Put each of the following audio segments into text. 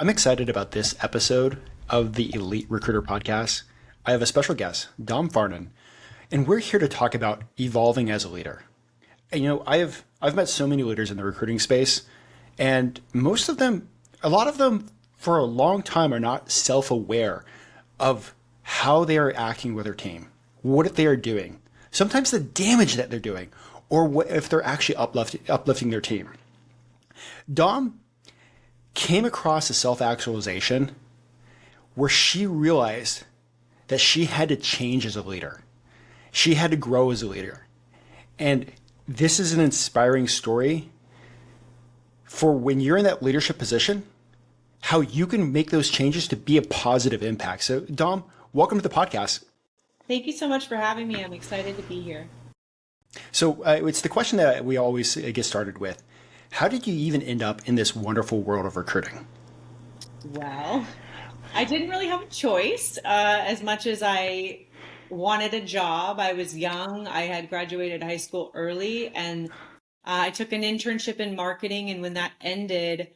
I'm excited about this episode of the Elite Recruiter podcast. I have a special guest, Dom Farnan, and we're here to talk about evolving as a leader. And I've met so many leaders in the recruiting space, and most of them, a lot of them for a long time are not self-aware of how they are acting with their team, what they are doing, sometimes the damage that they're doing, or what if they're actually uplifting their team. Dom came across a self-actualization where she realized that she had to change as a leader. She had to grow as a leader. And this is an inspiring story for when you're in that leadership position, how you can make those changes to be a positive impact. So, Dom, welcome to the podcast. Thank you so much for having me. I'm excited to be here. So, it's the question that we always get started with. How did you even end up in this wonderful world of recruiting? Well, I didn't really have a choice as much as I wanted a job. I was young. I had graduated high school early and I took an internship in marketing. And when that ended,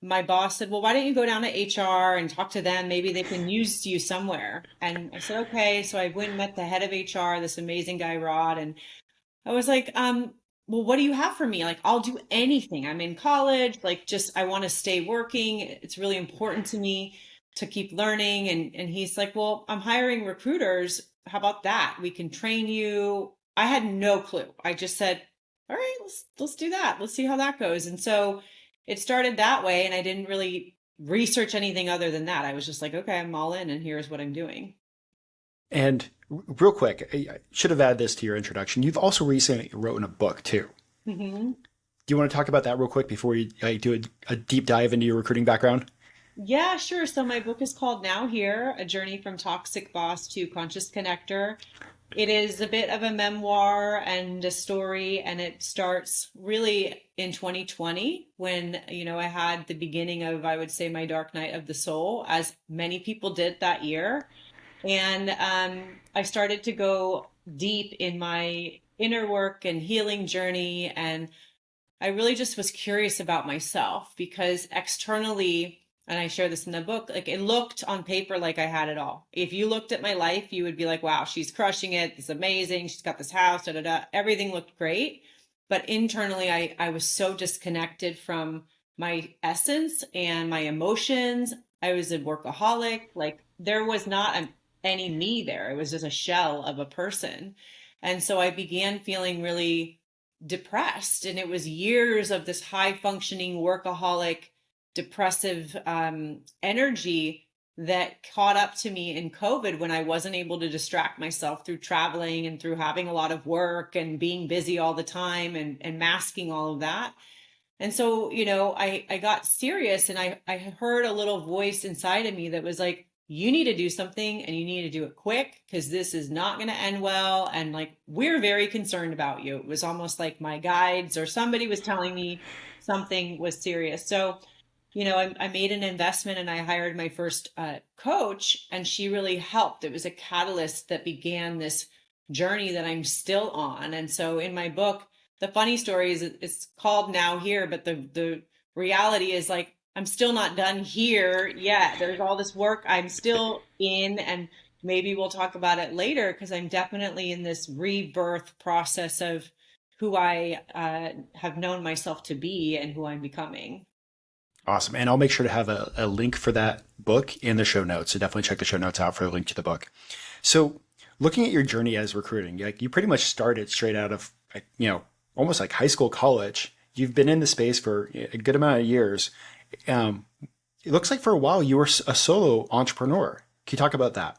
my boss said, well, why don't you go down to HR and talk to them? Maybe they can use you somewhere. And I said, okay. So I went and met the head of HR, this amazing guy, Rod. And I was like, well, what do you have for me? Like, I'll do anything. I'm in college. Like, just, I want to stay working. It's really important to me to keep learning. And he's like, well, I'm hiring recruiters. How about that? We can train you. I had no clue. I just said, all right, let's do that. Let's see how that goes. And so it started that way. And I didn't really research anything other than that. I was just like, okay, I'm all in and here's what I'm doing. And real quick, I should have added this to your introduction. You've also recently written a book too. Mm-hmm. Do you want to talk about that real quick before you do a deep dive into your recruiting background? Yeah, sure. So my book is called Now Here, A Journey from Toxic Boss to Conscious Connector. It is a bit of a memoir and a story, and it starts really in 2020 when, I had the beginning of, I would say, my dark night of the soul, as many people did that year. And I started to go deep in my inner work and healing journey. And I really just was curious about myself because externally, and I share this in the book, like it looked on paper like I had it all. If you looked at my life, you would be like, wow, she's crushing it. It's amazing. She's got this house, da da da. Everything looked great. But internally, I was so disconnected from my essence and my emotions. I was a workaholic. Like there was not any me there. It was just a shell of a person. And so I began feeling really depressed. And it was years of this high functioning workaholic, depressive energy that caught up to me in COVID when I wasn't able to distract myself through traveling and through having a lot of work and being busy all the time and masking all of that. And so, I got serious and I heard a little voice inside of me that was like, you need to do something and you need to do it quick because this is not going to end well. And like, we're very concerned about you. It was almost like my guides or somebody was telling me something was serious. So, I made an investment and I hired my first coach, and she really helped. It was a catalyst that began this journey that I'm still on. And so in my book, the funny story is it's called Now Here, but the reality is like I'm still not done here yet. There's all this work I'm still in, and maybe we'll talk about it later because I'm definitely in this rebirth process of who I have known myself to be and who I'm becoming. Awesome. And I'll make sure to have a link for that book in the show notes. So definitely check the show notes out for the link to the book. So looking at your journey as recruiting, like you pretty much started straight out of, almost like high school, college. You've been in the space for a good amount of years. It looks like for a while you were a solo entrepreneur. Can you talk about that?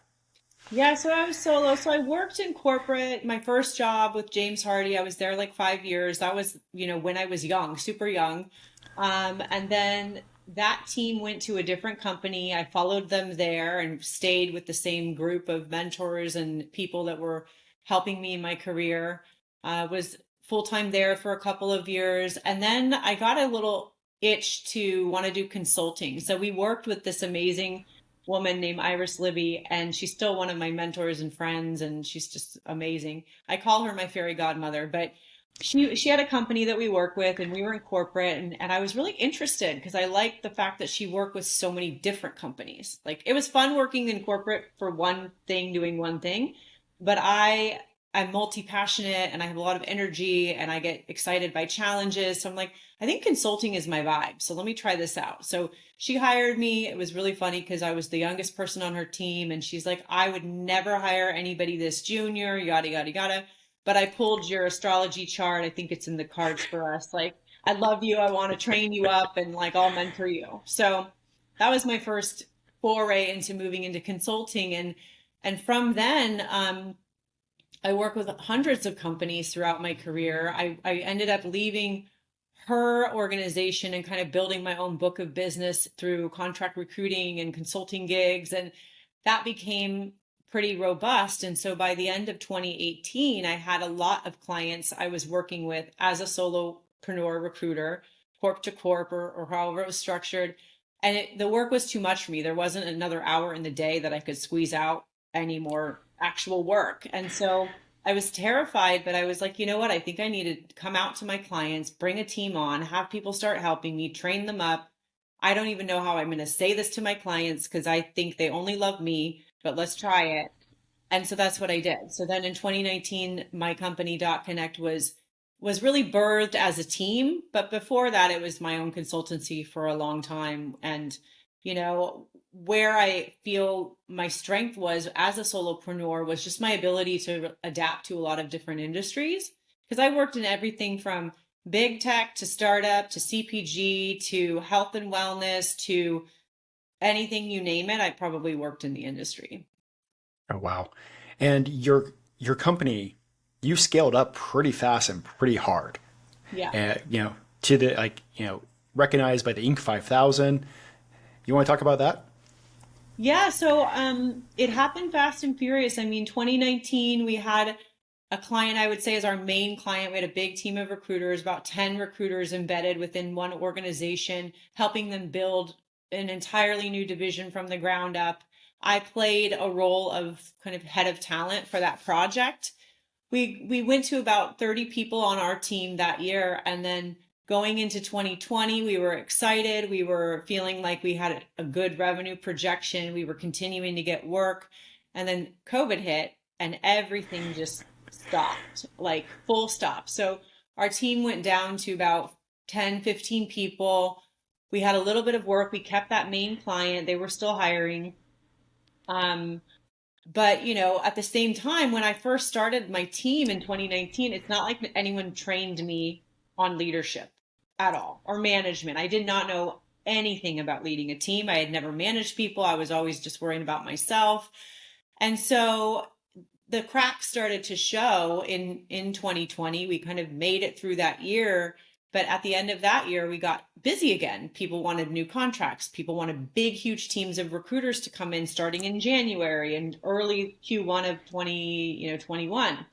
Yeah, so I was solo. So I worked in corporate. My first job with James Hardy, I was there like 5 years. That was, when I was young, super young. And then that team went to a different company. I followed them there and stayed with the same group of mentors and people that were helping me in my career. Was full time there for a couple of years. And then I got a little itch to want to do consulting. So we worked with this amazing woman named Iris Libby, and she's still one of my mentors and friends, and she's just amazing. I call her my fairy godmother, but She had a company that we work with, and we were in corporate, and I was really interested because I liked the fact that she worked with so many different companies. Like it was fun working in corporate for one thing, doing one thing, but I'm multi-passionate and I have a lot of energy and I get excited by challenges. So I'm like, I think consulting is my vibe. So let me try this out. So she hired me. It was really funny because I was the youngest person on her team, and she's like, I would never hire anybody this junior, yada yada yada, but I pulled your astrology chart. I think it's in the cards for us. Like, I love you. I want to train you up and like I'll mentor you. So that was my first foray into moving into consulting. And from then, I worked with hundreds of companies throughout my career. I ended up leaving her organization and kind of building my own book of business through contract recruiting and consulting gigs. And that became pretty robust. And so by the end of 2018, I had a lot of clients I was working with as a solopreneur recruiter, corp to corp, or however it was structured. And the work was too much for me. There wasn't another hour in the day that I could squeeze out any more actual work. And so I was terrified, but I was like, you know what? I think I need to come out to my clients, bring a team on, have people start helping me, train them up. I don't even know how I'm going to say this to my clients because I think they only love me, but let's try it. And so that's what I did. So then in 2019, my company Dot Connect was really birthed as a team, but before that it was my own consultancy for a long time. And where I feel my strength was as a solopreneur was just my ability to adapt to a lot of different industries, because I worked in everything from big tech to startup to CPG to health and wellness to anything you name it. I probably worked in the industry. Oh, wow. And your company, you scaled up pretty fast and pretty hard. Yeah. And to the recognized by the Inc. 5000. You want to talk about that? Yeah, so it happened fast and furious. I mean, 2019, we had a client, I would say, is our main client. We had a big team of recruiters, about 10 recruiters embedded within one organization, helping them build an entirely new division from the ground up. I played a role of kind of head of talent for that project. We went to about 30 people on our team that year, and then going into 2020, we were excited. We were feeling like we had a good revenue projection. We were continuing to get work. And then COVID hit and everything just stopped, like full stop. So our team went down to about 10, 15 people. We had a little bit of work. We kept that main client. They were still hiring. Um, but at the same time, when I first started my team in 2019, it's not like anyone trained me on leadership at all or management. I did not know anything about leading a team. I had never managed people. I was always just worrying about myself. And so the cracks started to show in 2020. We kind of made it through that year, but at the end of that year we got busy again. People wanted new contracts. People wanted big huge teams of recruiters to come in starting in January and early Q1 of 2021.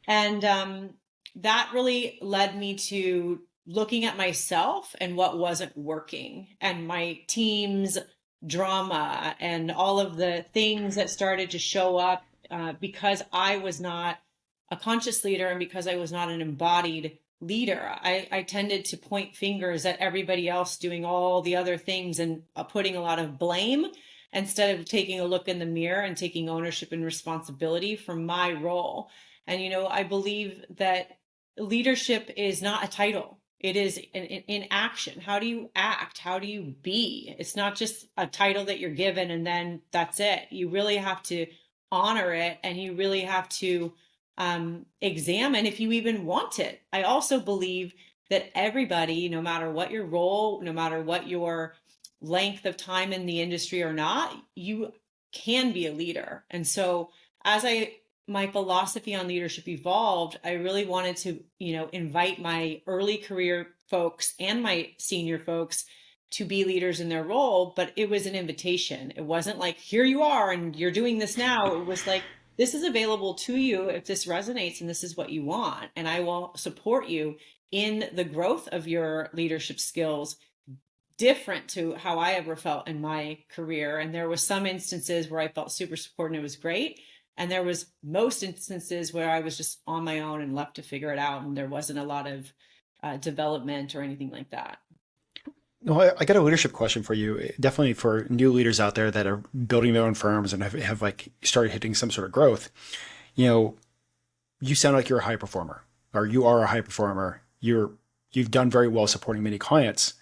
And that really led me to looking at myself and what wasn't working, and my team's drama and all of the things that started to show up because I was not a conscious leader and because I was not an embodied leader. I tended to point fingers at everybody else doing all the other things and putting a lot of blame instead of taking a look in the mirror and taking ownership and responsibility for my role. And, I believe that leadership is not a title. It is in action. How do you act? How do you be? It's not just a title that you're given and then that's it. You really have to honor it, and you really have to examine if you even want it. I also believe that everybody, no matter what your role, no matter what your length of time in the industry or not, you can be a leader. And so as my philosophy on leadership evolved, I really wanted to, invite my early career folks and my senior folks to be leaders in their role, but it was an invitation. It wasn't like, here you are and you're doing this now. It was like, this is available to you if this resonates and this is what you want. And I will support you in the growth of your leadership skills, different to how I ever felt in my career. And there was some instances where I felt super supported and it was great. And there was most instances where I was just on my own and left to figure it out. And there wasn't a lot of development or anything like that. No, I got a leadership question for you. Definitely for new leaders out there that are building their own firms and have like started hitting some sort of growth. You know, you sound like you're a high performer, or you are a high performer. You've done very well supporting many clients.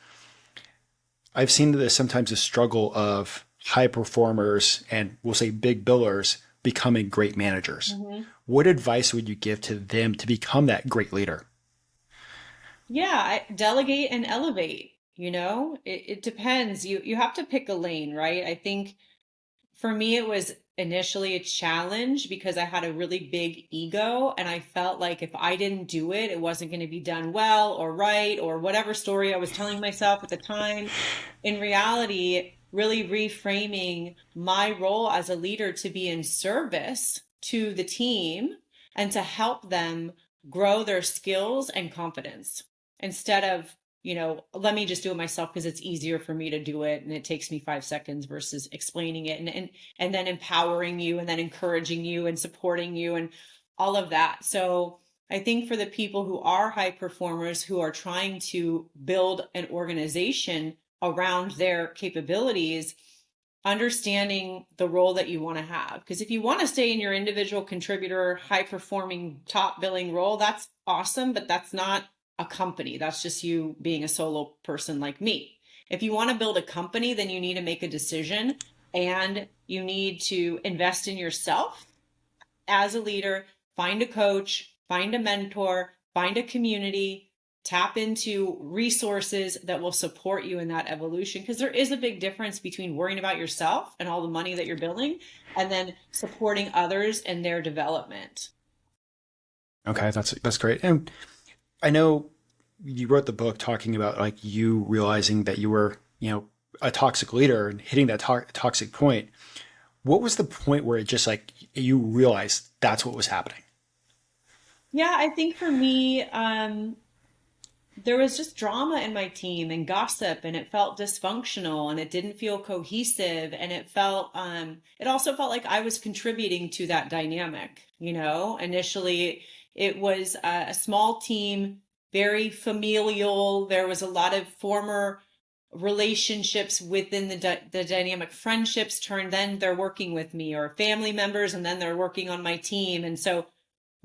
I've seen this sometimes a struggle of high performers and we'll say big billers becoming great managers. Mhm. What advice would you give to them to become that great leader? Yeah, delegate and elevate. It depends. You have to pick a lane, right? I think for me, it was initially a challenge because I had a really big ego and I felt like if I didn't do it, it wasn't going to be done well or right or whatever story I was telling myself at the time. In reality, really reframing my role as a leader to be in service to the team and to help them grow their skills and confidence instead of let me just do it myself because it's easier for me to do it and it takes me 5 seconds versus explaining it and then empowering you and then encouraging you and supporting you and all of that. So I think for the people who are high performers who are trying to build an organization around their capabilities, understanding the role that you want to have. Because if you want to stay in your individual contributor, high performing, top billing role, that's awesome, but that's not a company. That's just you being a solo person like me. If you want to build a company, then you need to make a decision and you need to invest in yourself as a leader, find a coach, find a mentor, find a community, tap into resources that will support you in that evolution. Because there is a big difference between worrying about yourself and all the money that you're building and then supporting others in their development. Okay, that's great. And I know you wrote the book talking about like you realizing that you were, a toxic leader and hitting that toxic point. What was the point where it just like you realized that's what was happening? Yeah, I think for me, there was just drama in my team and gossip, and it felt dysfunctional and it didn't feel cohesive. And it also felt like I was contributing to that dynamic. Initially, it was a small team, very familial. There was a lot of former relationships within the dynamic friendships turned, then they're working with me, or family members, and then they're working on my team. And so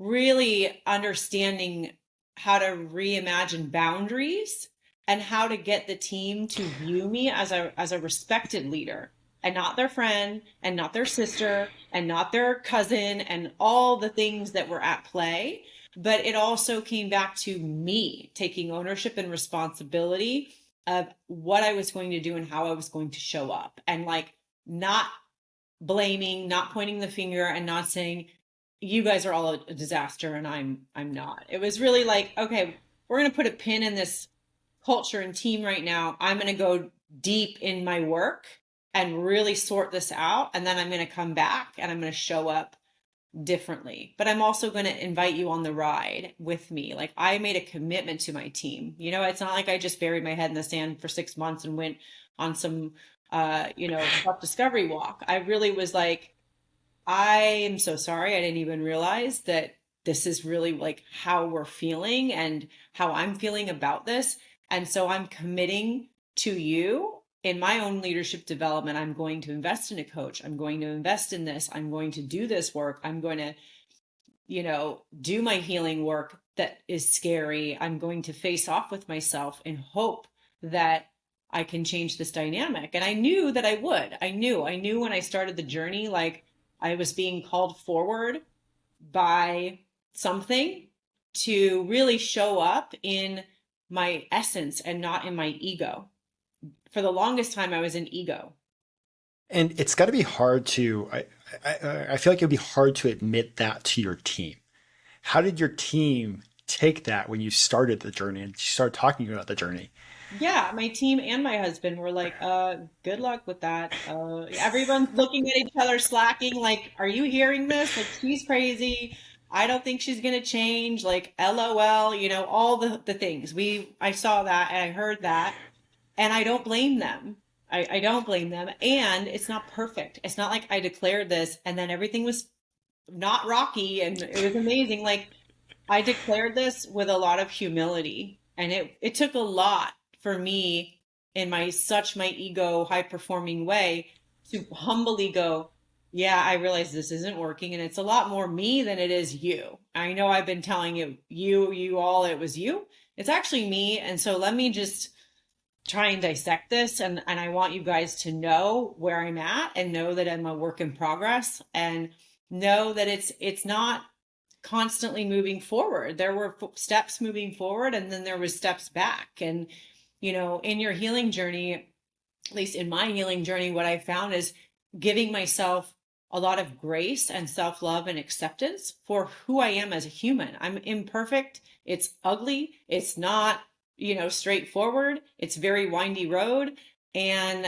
really understanding how to reimagine boundaries and how to get the team to view me as a respected leader and not their friend and not their sister and not their cousin and all the things that were at play. But it also came back to me taking ownership and responsibility of what I was going to do and how I was going to show up, and like not blaming, not pointing the finger, and not saying you guys are all a disaster and I'm not. It was really like, okay, we're going to put a pin in this culture and team right now. I'm going to go deep in my work and really sort this out, and then I'm going to come back and I'm going to show up differently. But I'm also going to invite you on the ride with me. Like I made a commitment to my team. It's not like I just buried my head in the sand for 6 months and went on some self-discovery walk. I really was like, I am so sorry. I didn't even realize that this is really like how we're feeling and how I'm feeling about this. And so I'm committing to you in my own leadership development. I'm going to invest in a coach. I'm going to invest in this. I'm going to do this work. I'm going to, do my healing work that is scary. I'm going to face off with myself and hope that I can change this dynamic. And I knew that I would. I knew when I started the journey, like I was being called forward by something to really show up in my essence and not in my ego. For the longest time, I was in ego. And it's got to be hard to, I feel like it'd be hard to admit that to your team. How did your team take that when you started the journey and started talking about the journey? Yeah, my team and my husband were like, good luck with that. Everyone's looking at each other slacking, like, are you hearing this? Like, she's crazy. I don't think she's gonna change. Like, LOL, all the things. I saw that and I heard that, and I don't blame them. I don't blame them. And it's not perfect. It's not like I declared this and then everything was not rocky, and it was amazing. Like I declared this with a lot of humility, and it took a lot for me in my ego high performing way to humbly go, yeah, I realize this isn't working, and it's a lot more me than it is you. I know I've been telling you all, it was you. It's actually me, and so let me just try and dissect this, and I want you guys to know where I'm at and know that I'm a work in progress and know that it's not constantly moving forward. There were steps moving forward, and then there was steps back. And in your healing journey, at least in my healing journey, what I found is giving myself a lot of grace and self-love and acceptance for who I am as a human. I'm imperfect. It's ugly. It's not, straightforward. It's very windy road. And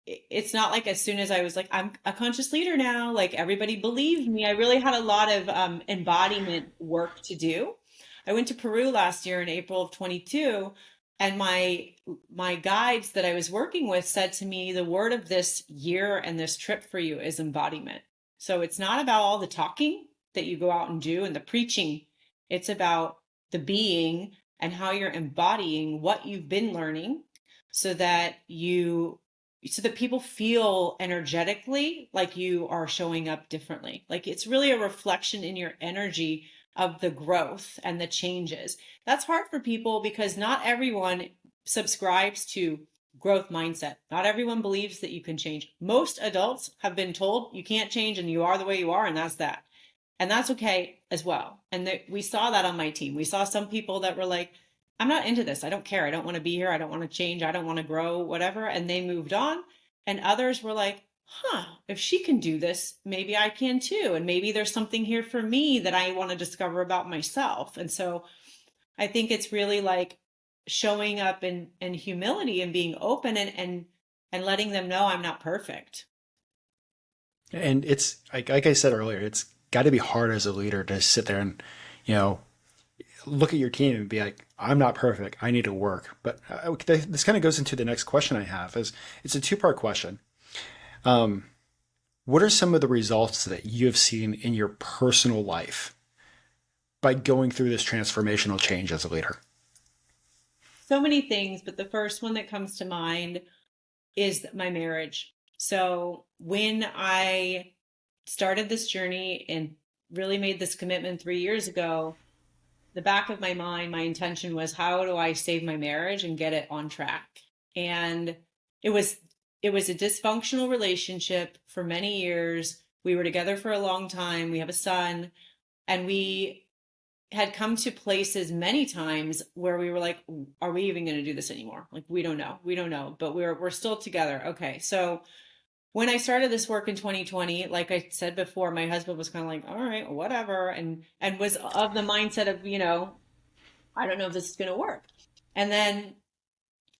it's not like as soon as I was like, I'm a conscious leader now, like everybody believed me. I really had a lot of embodiment work to do. I went to Peru last year in April of 22, and my guides that I was working with said to me, the word of this year and this trip for you is embodiment. So it's not about all the talking that you go out and do and the preaching. It's about the being and how you're embodying what you've been learning so that people feel energetically like you are showing up differently. Like it's really a reflection in your energy of the growth and the changes. That's hard for people because not everyone subscribes to growth mindset. Not everyone believes that you can change. Most adults have been told you can't change and you are the way you are, and that's that. And that's okay as well. And we saw that on my team. We saw some people that were like, I'm not into this. I don't care. I don't want to be here. I don't want to change. I don't want to grow, whatever. And they moved on. And others were like, if she can do this, maybe I can too. And maybe there's something here for me that I want to discover about myself. And so I think it's really like showing up in humility and being open and letting them know I'm not perfect. And it's like I said earlier, it's got to be hard as a leader to sit there and, you know, look at your team and be like, I'm not perfect. I need to work. But this kind of goes into the next question I have. Is it's a two-part question. Um, what are some of the results that you have seen in your personal life by going through this transformational change as a leader? So many things, but the first one that comes to mind is my marriage. So when I started this journey and really made this commitment 3 years ago, the back of my mind, my intention was, how do I save my marriage and get it on track? And it was it was a dysfunctional relationship for many years. We were together for a long time. We have a son, and we had come to places many times where we were like, are we even going to do this anymore? Like, we don't know. We don't know, but we're still together. Okay. So when I started this work in 2020, like I said before, my husband was kind of like, all right, whatever, and was of the mindset of, I don't know if this is going to work. And then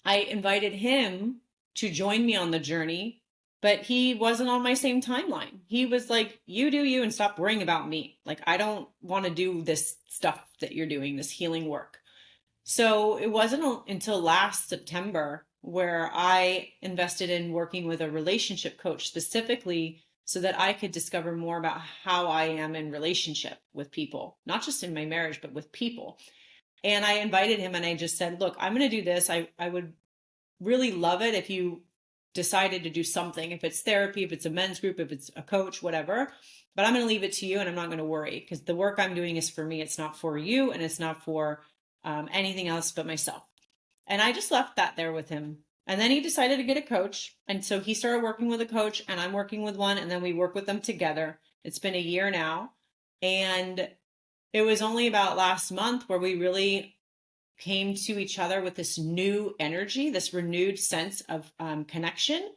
I invited him to join me on the journey, but he wasn't on my same timeline. He was like, you do you and stop worrying about me. Like, I don't want to do this stuff that you're doing, this healing work. So it wasn't until last September where I invested in working with a relationship coach specifically so that I could discover more about how I am in relationship with people, not just in my marriage, but with people. And I invited him and I just said, look, I'm going to do this. I would really love it if you decided to do something, if it's therapy, if it's a men's group, if it's a coach, whatever. But I'm going to leave it to you and I'm not going to worry because the work I'm doing is for me. It's not for you and it's not for anything else but myself. And I just left that there with him. And then he decided to get a coach. And so he started working with a coach and I'm working with one. And then we work with them together. It's been a year now. And it was only about last month where we really came to each other with this new energy, this renewed sense of connection,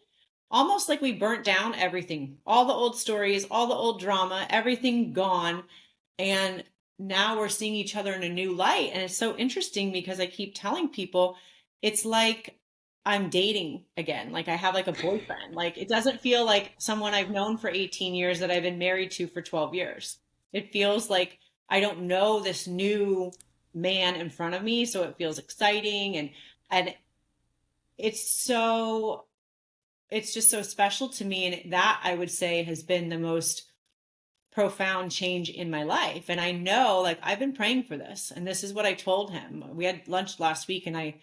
almost like we burnt down everything, all the old stories, all the old drama, everything gone. And now we're seeing each other in a new light. And it's so interesting because I keep telling people it's like I'm dating again. Like I have like a boyfriend. Like it doesn't feel like someone I've known for 18 years that I've been married to for 12 years. It feels like I don't know this new man in front of me, so it feels exciting and it's it's just so special to me. And that I would say has been the most profound change in my life. And I know, like, I've been praying for this. And this is what I told him. We had lunch last week and I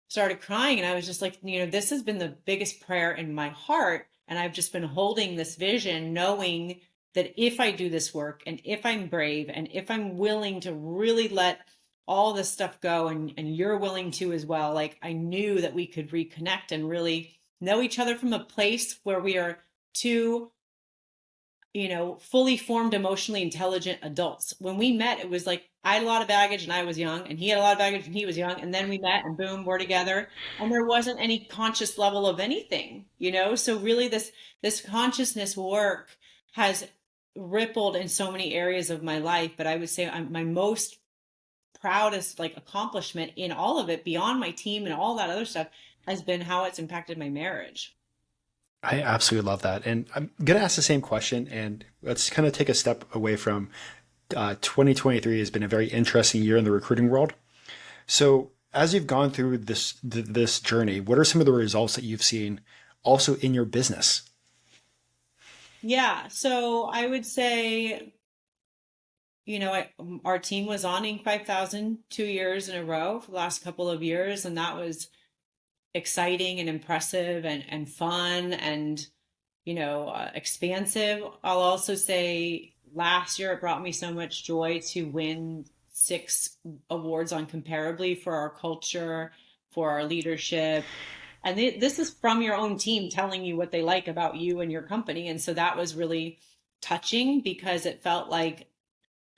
started crying. And I was just like, this has been the biggest prayer in my heart. And I've just been holding this vision, knowing that if I do this work and if I'm brave and if I'm willing to really let all this stuff go, and you're willing to as well, like, I knew that we could reconnect and really know each other from a place where we are two, fully formed, emotionally intelligent adults. When we met, it was like I had a lot of baggage and I was young, and he had a lot of baggage and he was young. And then we met and boom, we're together. And there wasn't any conscious level of anything. So really this consciousness work has rippled in so many areas of my life. But I would say my most proudest like accomplishment in all of it, beyond my team and all that other stuff, has been how it's impacted my marriage. I absolutely love that. And I'm going to ask the same question, and let's kind of take a step away from 2023 has been a very interesting year in the recruiting world. So as you've gone through this journey, what are some of the results that you've seen also in your business? Yeah, so I would say, our team was on Inc. 5000 2 years in a row for the last couple of years, and that was exciting and impressive and fun and expansive. I'll also say last year it brought me so much joy to win 6 awards on Comparably for our culture, for our leadership. And this is from your own team telling you what they like about you and your company. And so that was really touching because it felt like,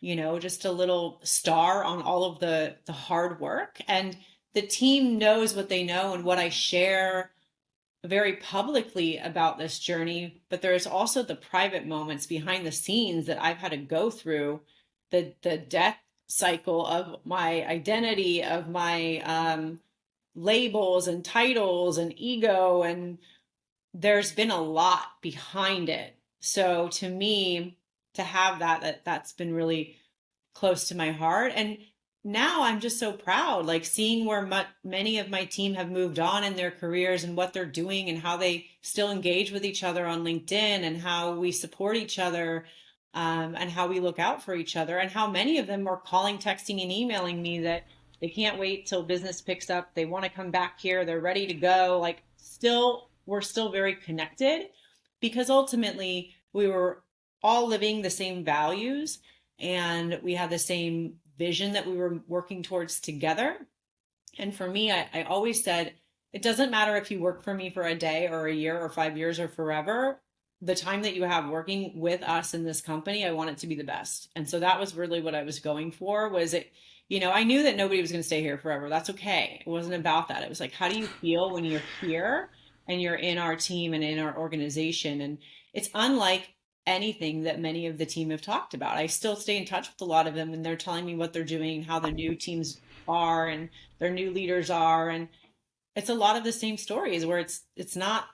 just a little star on all of the hard work. And the team knows what they know and what I share very publicly about this journey. But there's also the private moments behind the scenes that I've had to go through, the death cycle of my identity, of my labels and titles and ego. And there's been a lot behind it. So to me, to have that's been really close to my heart. And now I'm just so proud, like seeing where many of my team have moved on in their careers and what they're doing and how they still engage with each other on LinkedIn and how we support each other, and how we look out for each other, and how many of them are calling, texting, and emailing me that they can't wait till business picks up. They want to come back here. They're ready to go. Like, we're still very connected because ultimately we were all living the same values and we had the same vision that we were working towards together. And for me, I always said, it doesn't matter if you work for me for a day or a year or 5 years or forever. The time that you have working with us in this company, I want it to be the best. And so that was really what I was going for. I knew that nobody was going to stay here forever. That's okay. It wasn't about that. It was like, how do you feel when you're here and you're in our team and in our organization? And it's unlike anything that many of the team have talked about. I still stay in touch with a lot of them, and they're telling me what they're doing, how the new teams are and their new leaders are. And it's a lot of the same stories where it's not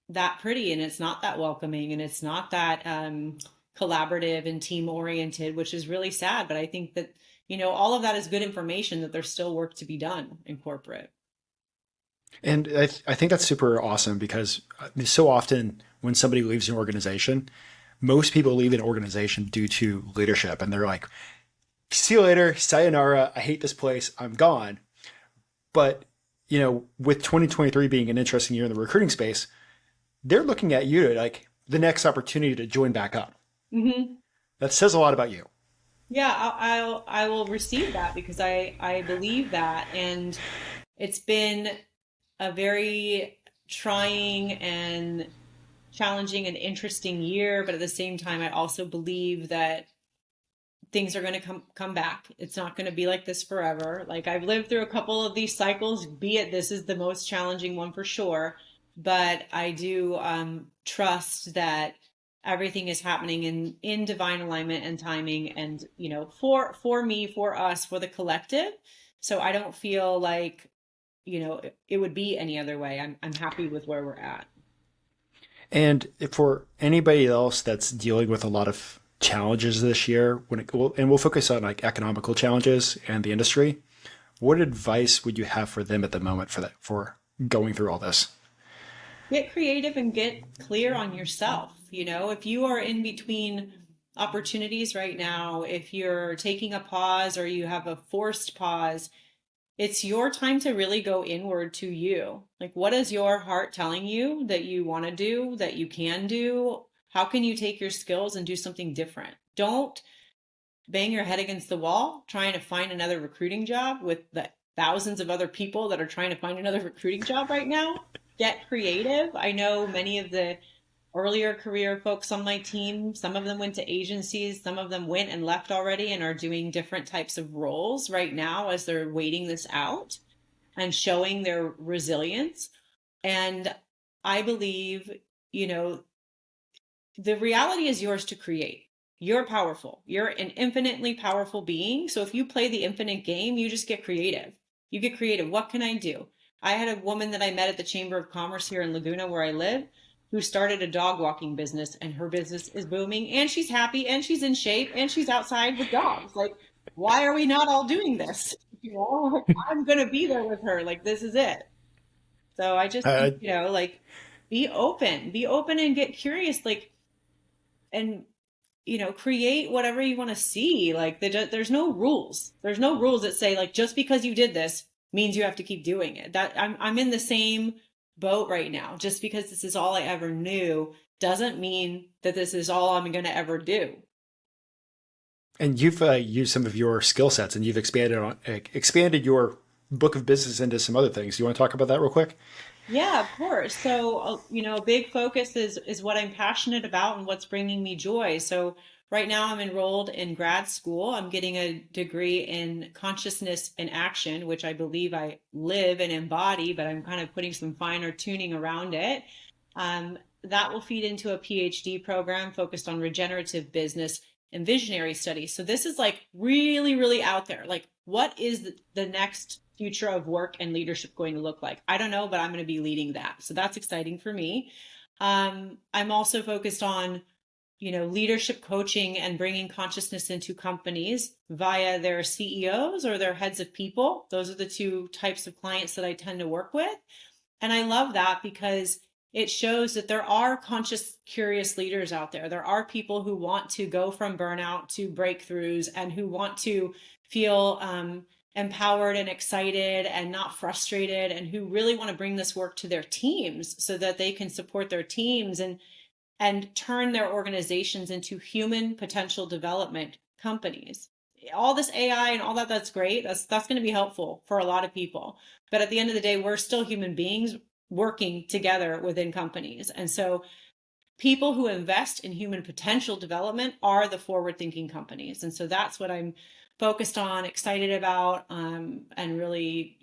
that pretty and it's not that welcoming and it's not that collaborative and team oriented, which is really sad. But I think that, all of that is good information that there's still work to be done in corporate. And I think that's super awesome because so often when somebody leaves an organization, most people leave an organization due to leadership, and they're like, see you later, sayonara, I hate this place, I'm gone. But, with 2023 being an interesting year in the recruiting space, they're looking at you like the next opportunity to join back up. Mm-hmm. That says a lot about you. Yeah, I will receive that because I believe that. And it's been a very trying and challenging and interesting year, but at the same time, I also believe that things are going to come back. It's not going to be like this forever. Like, I've lived through a couple of these cycles, be it this is the most challenging one for sure, but I do trust that everything is happening in divine alignment and timing, and for me, for us, for the collective. So I don't feel like it would be any other way. I'm happy with where we're at. And for anybody else that's dealing with a lot of challenges this year, and we'll focus on like economical challenges and the industry, what advice would you have for them at the moment for going through all this? Get creative and get clear on yourself. If you are in between opportunities right now, if you're taking a pause or you have a forced pause, it's your time to really go inward to you. Like, what is your heart telling you that you want to do, that you can do? How can you take your skills and do something different? Don't bang your head against the wall trying to find another recruiting job with the thousands of other people that are trying to find another recruiting job right now. Get creative. I know many of the earlier career folks on my team, some of them went to agencies, some of them went and left already and are doing different types of roles right now as they're waiting this out and showing their resilience. And I believe, you know, the reality is yours to create. You're powerful. You're an infinitely powerful being. So if you play the infinite game, you just get creative. You get creative. What can I do? I had a woman that I met at the Chamber of Commerce here in Laguna, where I live, who started a dog walking business, and her business is booming, and she's happy, and she's in shape, and she's outside with dogs. Like, why are we not all doing this? You know, like, I'm going to be there with her. Like, this is it. So I just think, Uh, like, be open and get curious. Like, and create whatever you want to see. Like, there's no rules. There's no rules that say, like, just because you did this means you have to keep doing it. That I'm in the same boat right now. Just because this is all I ever knew doesn't mean that this is all I'm going to ever do. and you've used some of your skill sets, and you've expanded your book of business into some other things. Do you want to talk about that real quick? Yeah, of course. So, a big focus is what I'm passionate about and what's bringing me joy. So, right now I'm enrolled in grad school. I'm getting a degree in consciousness and action, which I believe I live and embody, but I'm kind of putting some finer tuning around it. That will feed into a PhD program focused on regenerative business and visionary studies. So this is like really, really out there. Like, what is the next future of work and leadership going to look like? I don't know, but I'm going to be leading that. So that's exciting for me. I'm also focused on, leadership coaching and bringing consciousness into companies via their CEOs or their heads of people. Those are the two types of clients that I tend to work with. And I love that because it shows that there are conscious, curious leaders out there. There are people who want to go from burnout to breakthroughs and who want to feel empowered and excited and not frustrated, and who really want to bring this work to their teams so that they can support their teams and turn their organizations into human potential development companies. All this AI and all that, that's great. That's going to be helpful for a lot of people. But at the end of the day, we're still human beings working together within companies. And so people who invest in human potential development are the forward thinking companies. And so that's what I'm focused on, excited about, and really,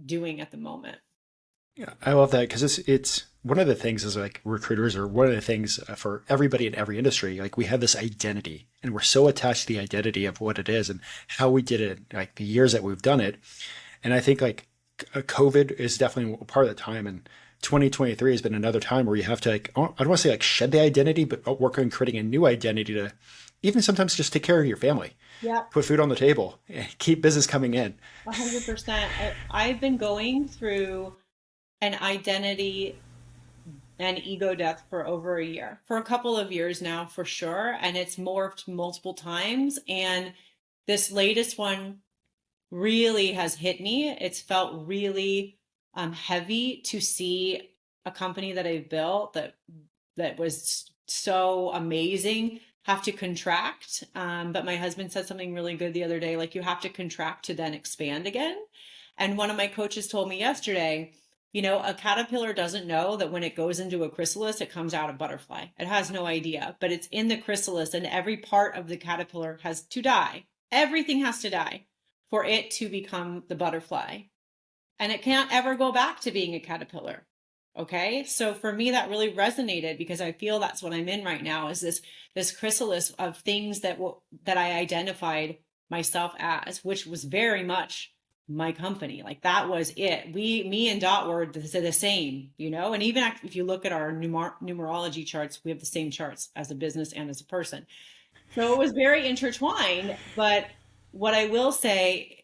doing at the moment. Yeah, I love that because it's one of the things as like recruiters, or one of the things for everybody in every industry. Like, we have this identity, and we're so attached to the identity of what it is and how we did it, like the years that we've done it. And I think like COVID is definitely part of the time, and 2023 has been another time where you have to, like, I don't want to say like shed the identity, but work on creating a new identity to even sometimes just take care of your family, Yeah, put food on the table, keep business coming in. 100%. I've been going through an identity and ego death for over a year, for a couple of years now, for sure. And it's morphed multiple times. And this latest one really has hit me. It's felt really heavy to see a company that I've built that was so amazing have to contract. But my husband said something really good the other day, like, you have to contract to then expand again. And one of my coaches told me yesterday, a caterpillar doesn't know that when it goes into a chrysalis, it comes out a butterfly. It has no idea, but it's in the chrysalis, and every part of the caterpillar has to die. Everything has to die for it to become the butterfly. And it can't ever go back to being a caterpillar. Okay. So for me, that really resonated because I feel that's what I'm in right now, is this chrysalis of things that I identified myself as, which was very much my company. Like, that was it. Me and Dot were the same, and even if you look at our numerology charts, we have the same charts as a business and as a person. So it was very intertwined. But what I will say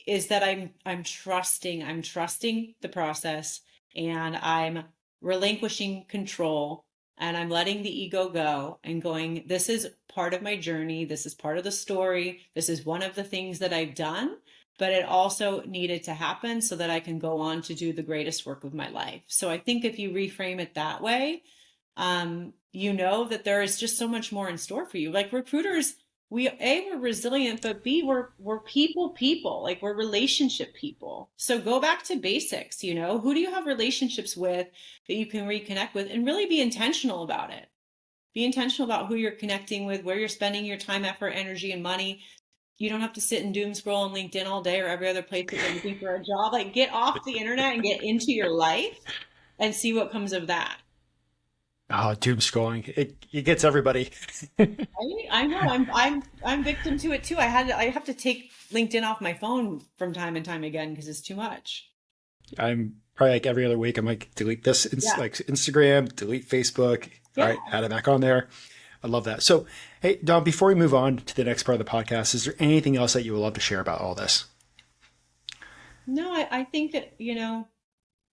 is that I'm trusting the process, and I'm relinquishing control and I'm letting the ego go and going, this is part of my journey. This is part of the story. This is one of the things that I've done, but it also needed to happen so that I can go on to do the greatest work of my life. So I think if you reframe it that way, you know that there is just so much more in store for you. Like recruiters, we're resilient, but B, we're people, like we're relationship people. So go back to basics, you know, who do you have relationships with that you can reconnect with, and really be intentional about it. Be intentional about who you're connecting with, where you're spending your time, effort, energy, and money. You don't have to sit and doom scroll on LinkedIn all day or every other place that you're looking for a job. Like get off the internet and get into your life and see what comes of that. Oh, doom scrolling. It gets everybody. I know I'm victim to it too. I have to take LinkedIn off my phone from time and time again because it's too much. I'm probably like every other week, I'm like, delete this, Yeah. like Instagram, delete Facebook. All Yeah. right, add it back on there. I love that. So, hey, Dom, before we move on to the next part of the podcast, is there anything else that you would love to share about all this? No, I think that,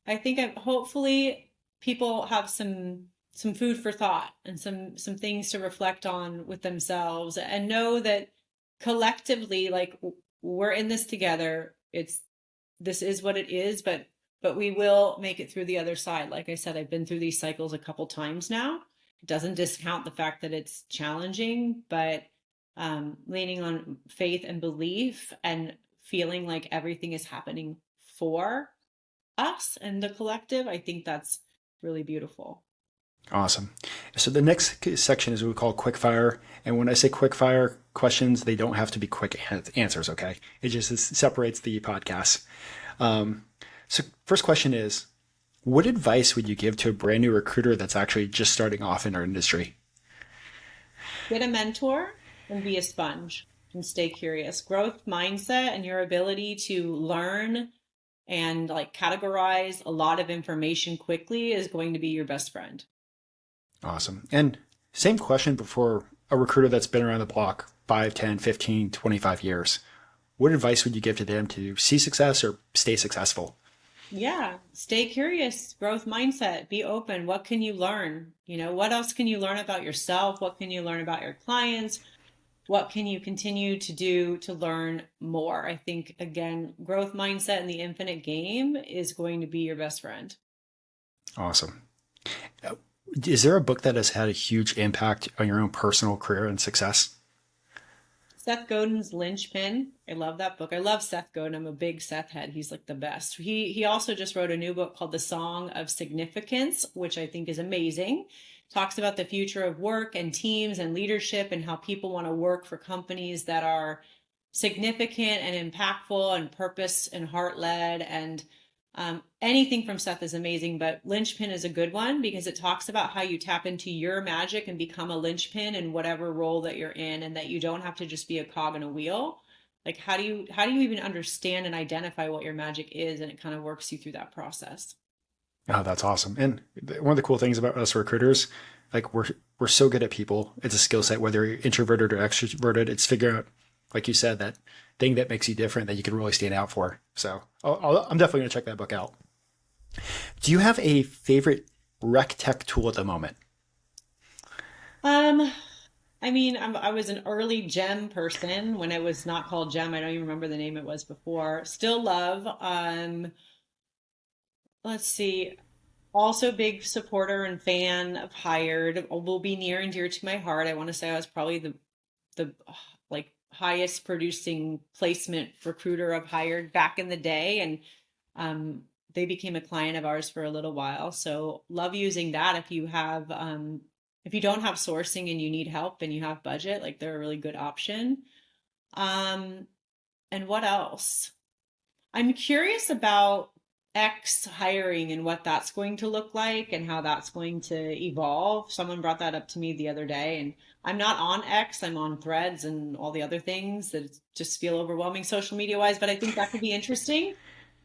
I think hopefully people have some food for thought and some things to reflect on with themselves and know that collectively, like we're in this together. This is what it is, but we will make it through the other side. Like I said, I've been through these cycles a couple times now. It doesn't discount the fact that it's challenging, but leaning on faith and belief and feeling like everything is happening for us and the collective, I think that's really beautiful. Awesome. So the next section is what we call quick fire. And when I say quick fire questions, they don't have to be quick answers, okay? It just separates the podcast. So first question is, what advice would you give to a brand new recruiter that's actually just starting off in our industry? Get a mentor and be a sponge and stay curious. Growth mindset and your ability to learn and like categorize a lot of information quickly is going to be your best friend. Awesome. And same question, but for a recruiter that's been around the block 5, 10, 15, 25 years. What advice would you give to them to see success or stay successful? Yeah, stay curious, growth mindset, be open. What can you learn? What else can you learn about yourself? What can you learn about your clients? What can you continue to do to learn more? I think, again, growth mindset and the infinite game is going to be your best friend. Awesome. Is there a book that has had a huge impact on your own personal career and success? Seth Godin's Linchpin. I love that book. I love Seth Godin. I'm a big Seth head. He's like the best. He also just wrote a new book called The Song of Significance, which I think is amazing. Talks about the future of work and teams and leadership and how people want to work for companies that are significant and impactful and purpose and heart led. And anything from Seth is amazing, but Linchpin is a good one because it talks about how you tap into your magic and become a linchpin in whatever role that you're in, and that you don't have to just be a cog in a wheel. Like how do you even understand and identify what your magic is, and it kind of works you through that process. Oh, that's awesome. And one of the cool things about us recruiters, like we're so good at people. It's a skill set, whether you're introverted or extroverted. It's figuring out, like you said, that thing that makes you different that you can really stand out for. So I'm definitely going to check that book out. Do you have a favorite rec tech tool at the moment? Um, I mean, I was an early Gem person when it was not called Gem. I don't even remember the name it was before. Still love. Let's see. Also big supporter and fan of Hired. Will be near and dear to my heart. I want to say I was probably the like highest producing placement recruiter of Hired back in the day, and they became a client of ours for a little while. So love using that. If you don't have sourcing and you need help and you have budget, like they're a really good option. Um, and what else? I'm curious about X hiring and what that's going to look like and how that's going to evolve. Someone brought that up to me the other day, and I'm not on X, I'm on Threads and all the other things that just feel overwhelming social media wise, but I think that could be interesting.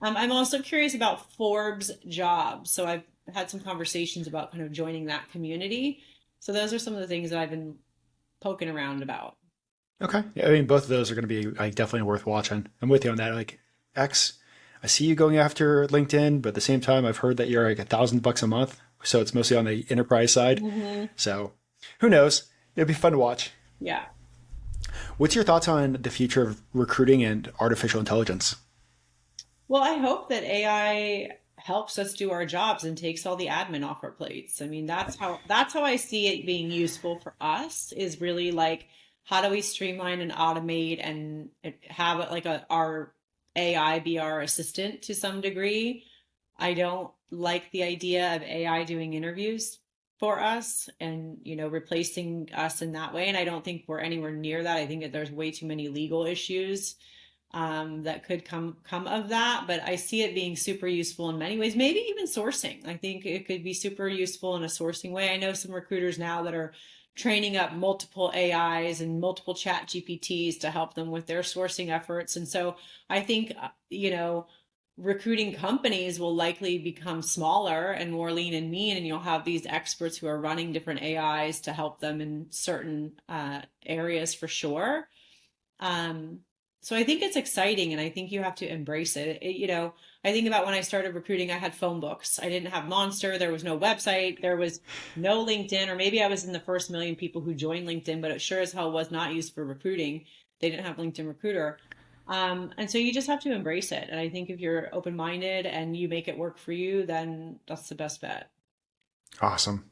I'm also curious about Forbes jobs. So I've had some conversations about kind of joining that community. So those are some of the things that I've been poking around about. Okay. Yeah, I mean, both of those are going to be like definitely worth watching. I'm with you on that. Like X, I see you going after LinkedIn, but at the same time, I've heard that you're like $1,000 a month. So it's mostly on the enterprise side. Hmm. So who knows? It'll be fun to watch. Yeah. What's your thoughts on the future of recruiting and artificial intelligence? Well, I hope that AI helps us do our jobs and takes all the admin off our plates. I mean, that's how I see it being useful for us is really like how do we streamline and automate and have it like our AI be our assistant to some degree. I don't like the idea of AI doing interviews for us and, replacing us in that way. And I don't think we're anywhere near that. I think that there's way too many legal issues that could come of that. But I see it being super useful in many ways, maybe even sourcing. I think it could be super useful in a sourcing way. I know some recruiters now that are training up multiple AIs and multiple chat GPTs to help them with their sourcing efforts. And so I think, recruiting companies will likely become smaller and more lean and mean, and you'll have these experts who are running different AIs to help them in certain areas for sure. Um, so I think it's exciting, and I think you have to embrace it. I think about when I started recruiting, I had phone books. I didn't have Monster. There was no website. There was no LinkedIn, or maybe I was in the first million people who joined LinkedIn, but it sure as hell was not used for recruiting. They didn't have LinkedIn Recruiter. And so you just have to embrace it. And I think if you're open-minded and you make it work for you, then that's the best bet. Awesome.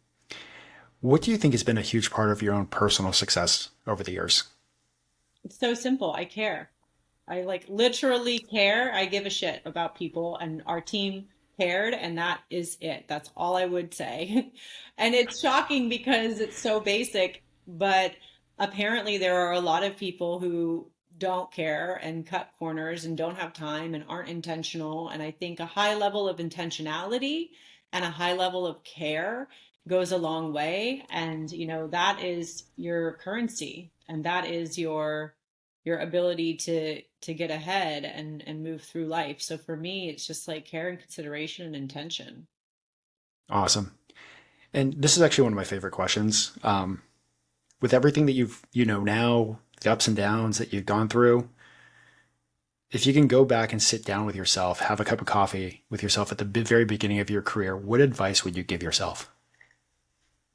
What do you think has been a huge part of your own personal success over the years? It's so simple. I care. I like literally care. I give a shit about people, and our team cared, and that is it. That's all I would say. And it's shocking because it's so basic, but apparently there are a lot of people who don't care and cut corners and don't have time and aren't intentional. And I think a high level of intentionality and a high level of care goes a long way. And, that is your currency, and that is your ability to get ahead and move through life. So for me, it's just like care and consideration and intention. Awesome. And this is actually one of my favorite questions. With everything that you know now, the ups and downs that you've gone through, if you can go back and sit down with yourself, have a cup of coffee with yourself at the very beginning of your career, what advice would you give yourself?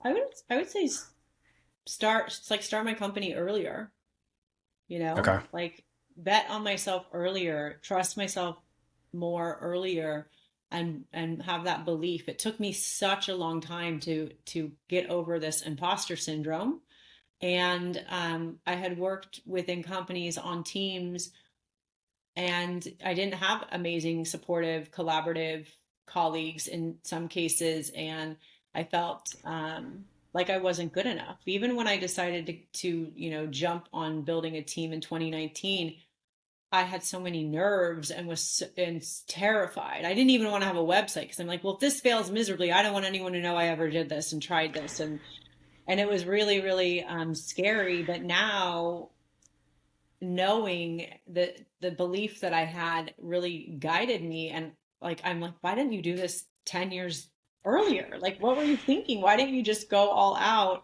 I would say start my company earlier, Okay. like bet on myself earlier, trust myself more earlier, and have that belief. It took me such a long time to get over this imposter syndrome. And I had worked within companies on teams, and I didn't have amazing, supportive, collaborative colleagues in some cases. And I felt like I wasn't good enough. Even when I decided to jump on building a team in 2019, I had so many nerves and terrified. I didn't even want to have a website because I'm like, well, if this fails miserably, I don't want anyone to know I ever did this and tried this. And it was really, really scary. But now, knowing that the belief that I had really guided me, and like I'm like, why didn't you do this 10 years earlier? Like, what were you thinking? Why didn't you just go all out,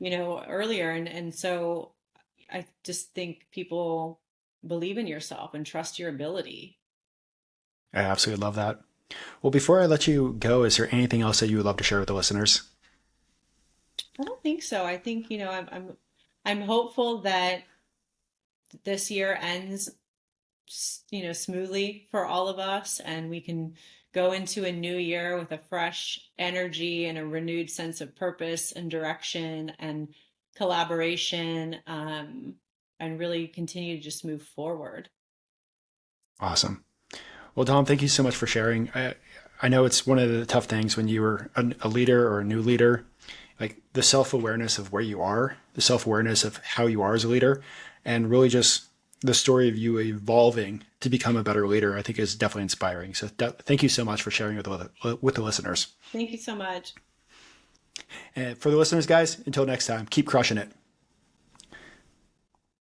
earlier? And so I just think people believe in yourself and trust your ability. I absolutely love that. Well, before I let you go, is there anything else that you would love to share with the listeners? I don't think so. I think, I'm hopeful that this year ends, smoothly for all of us, and we can go into a new year with a fresh energy and a renewed sense of purpose and direction and collaboration, and really continue to just move forward. Awesome. Well, Dom, thank you so much for sharing. I know it's one of the tough things when you were a leader or a new leader, like the self-awareness of where you are, the self-awareness of how you are as a leader, and really just the story of you evolving to become a better leader, I think is definitely inspiring. So thank you so much for sharing with the listeners. Thank you so much. And for the listeners, guys, until next time, keep crushing it.